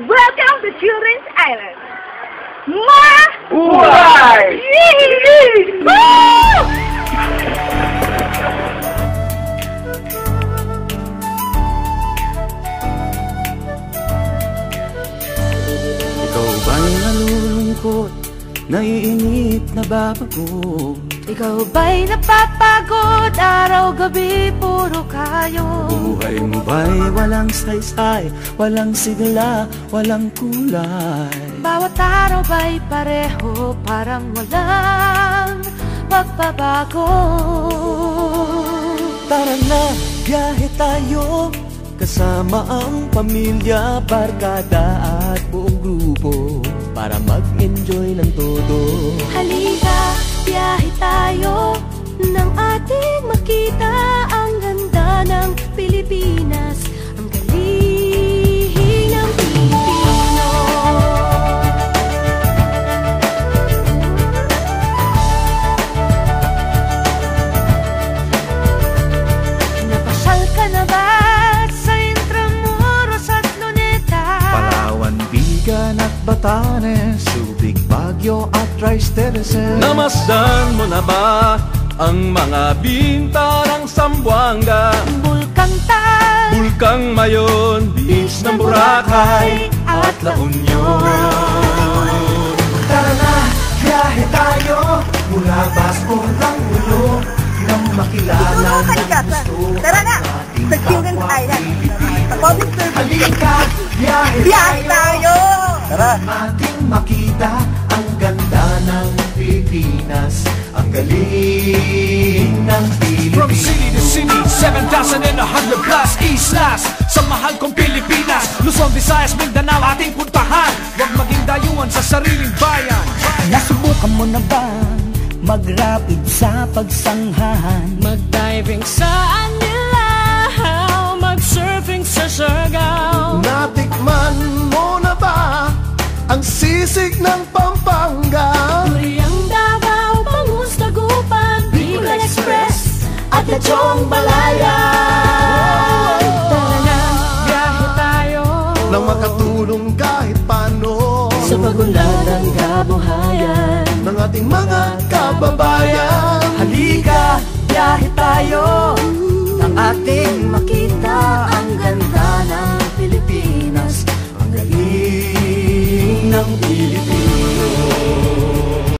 Welcome to Children's Island. Uray! Ikaw ba'y nalulungkot, naiinip, nababago? Ikaw ba'y napapagod, araw-gabi, puro kayo? Buhay mo ba'y walang saysay, walang sigla, walang kulay? Bawat araw ba'y pareho, parang walang pagbabago? Tara na, biyahe tayo, kasama ang pamilya, barkada at buong grupo, para mag-enjoy ng todo. Halika, biyahe tayo, nang ating makita ang ganda ng Pilipinas, ang galing ng Pilipino. Napasyal ka na ba sa Intramuros at Luneta? Palawan, Bigan at Batanes, Subic, Baguio at Tristeres. Namasdan mo na ba ang mga binta ng Zamboanga? Bulkang Tal, Bulkang Mayon, Beach ng Boracay at La Union. Tara na, biyahe tayo mula Basco hanggang Ulo nang makilala ng gusto. Tara na, sa Children's Island. Sa public service. Halika, biyahe tayo. Tara! Ating makita ang ganda ng Pilipinas, ang galing ng Pilipinas. From city to city, 7,100 plus islas sa mahal kong Pilipinas. Luzon, Visayas, Mindanao ating puntahan. Huwag maging dayuhan sa sariling bayan. Nasubukan mo na ba mag-rapid sa pagsanghahan? mag-diving sa Anilaw, mag-surfing sa Siargao. Natikman mo na ba ang sisig ng Pampanga? Duriang Davao, Bangus, Dagupan, Bicol Express at Lechong Balaya. Tara na, biyahe tayo Nang makatulong kahit paano sa pagunlad ng kabuhayan ng ating mga kababayan. Halika, biyahe tayo, nang ating makita ang ganda ng Pilipinas, ang galing ng Pilipino.